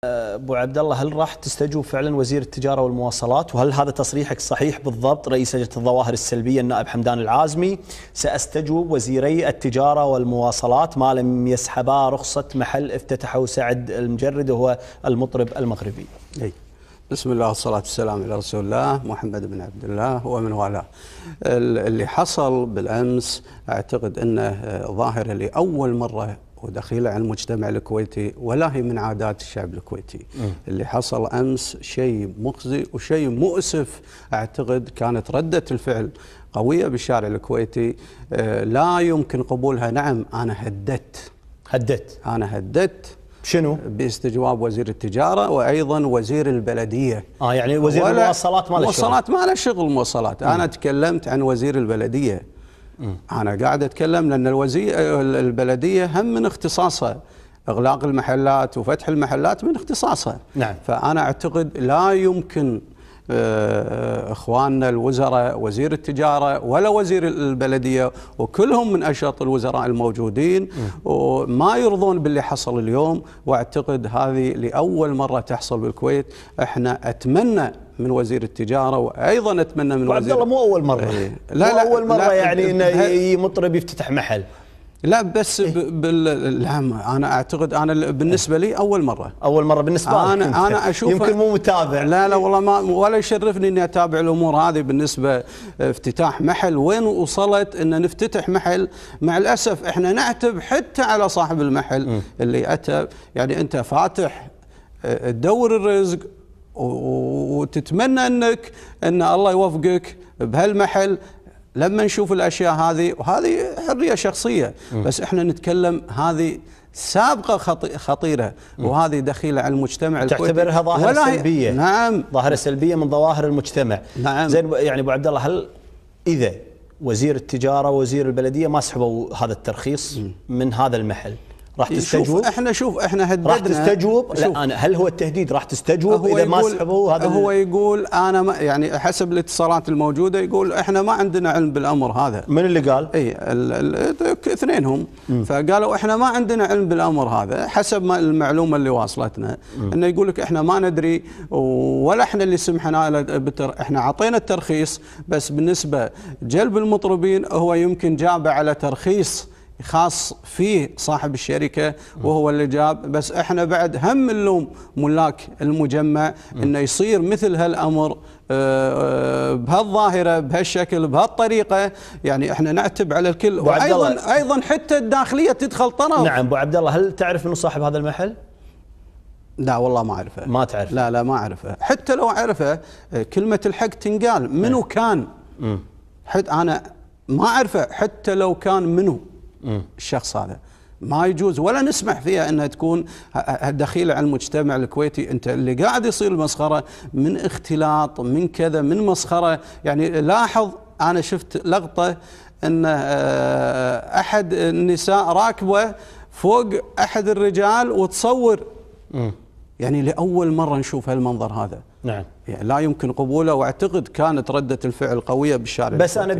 ابو عبد الله، هل راح تستجوب فعلا وزير التجاره والمواصلات؟ وهل هذا تصريحك صحيح بالضبط؟ رئيس لجنه الظواهر السلبيه النائب حمدان العازمي: ساستجوب وزيري التجاره والمواصلات ما لم يسحبا رخصه محل افتتحه سعد المجرد وهو المطرب المغربي. بسم الله والصلاة والسلام على رسول الله محمد بن عبد الله ومن والاه. اللي حصل بالأمس أعتقد أنه ظاهرة لأول مرة ودخيلة على المجتمع الكويتي، ولا هي من عادات الشعب الكويتي. اللي حصل أمس شيء مخزي وشيء مؤسف. أعتقد كانت ردة الفعل قوية بالشارع الكويتي لا يمكن قبولها. نعم، أنا هددت شنو؟ باستجواب وزير التجارة وأيضا وزير البلدية. يعني وزير المواصلات ما له شغل. المواصلات ما له شغل. المواصلات أنا تكلمت عن وزير البلدية. أنا قاعد أتكلم لأن البلدية هم من اختصاصها إغلاق المحلات وفتح المحلات من اختصاصها. نعم. فأنا أعتقد لا يمكن اخواننا الوزراء، وزير التجاره ولا وزير البلديه، وكلهم من اشط الوزراء الموجودين، وما يرضون باللي حصل اليوم. واعتقد هذه لاول مره تحصل بالكويت. احنا اتمنى من وزير التجاره وايضا اتمنى من وعبد الله مو اول مره. لا اول مره يعني انه مطرب يفتتح محل. لا بس لا، انا اعتقد انا بالنسبه لي اول مره بالنسبه لي. انا اشوف يمكن مو متابع. لا والله ما ولا يشرفني اني اتابع الامور هذه. بالنسبه افتتاح محل، وين وصلت ان نفتتح محل؟ مع الاسف احنا نعتب حتى على صاحب المحل اللي اتى. يعني انت فاتح تدور الرزق وتتمنى ان الله يوفقك بهالمحل. لما نشوف الاشياء هذه، وهذه حريه شخصيه، بس احنا نتكلم هذه سابقه خطيره، وهذه دخيله على المجتمع الكويتي. تعتبرها ظاهره سلبيه؟ نعم، ظاهره سلبيه من ظواهر المجتمع. نعم. زين، يعني ابو عبد الله، هل اذا وزير التجاره ووزير البلديه ما سحبوا هذا الترخيص من هذا المحل راح تستجوب؟ احنا هددنا. راح تستجوب؟ لا، هل هو التهديد راح تستجوب اذا ما سحبوا هذا؟ هو يقول انا ما، يعني حسب الاتصالات الموجوده يقول احنا ما عندنا علم بالامر هذا. من اللي قال؟ اثنينهم. فقالوا احنا ما عندنا علم بالامر هذا، حسب ما المعلومه اللي واصلتنا. انه يقول لك احنا ما ندري ولا احنا اللي سمحنا احنا اعطينا الترخيص، بس بالنسبه جلب المطربين هو يمكن جابه على ترخيص خاص فيه صاحب الشركة وهو اللي جاب. بس احنا بعد هم نلوم ملاك المجمع انه يصير مثل هالامر بهالظاهرة بهالشكل بهالطريقة. يعني احنا نعتب على الكل. وايضا حتى الداخلية تدخل طرف. نعم. ابو عبد الله، هل تعرف انه صاحب هذا المحل؟ لا والله ما اعرفه. ما تعرف؟ لا ما اعرفه. حتى لو اعرفه كلمة الحق تنقال. منو كان؟ حتى انا ما اعرفه. حتى لو كان منو الشخص هذا، ما يجوز ولا نسمح فيها انها تكون دخيله على المجتمع الكويتي. انت اللي قاعد يصير مسخره من اختلاط من كذا من مسخره. يعني لاحظ، انا شفت لقطه ان احد النساء راكبه فوق احد الرجال وتصور. يعني لاول مره نشوف هالمنظر هذا. نعم. يعني لا يمكن قبوله. واعتقد كانت رده الفعل قويه بالشارع. بس انا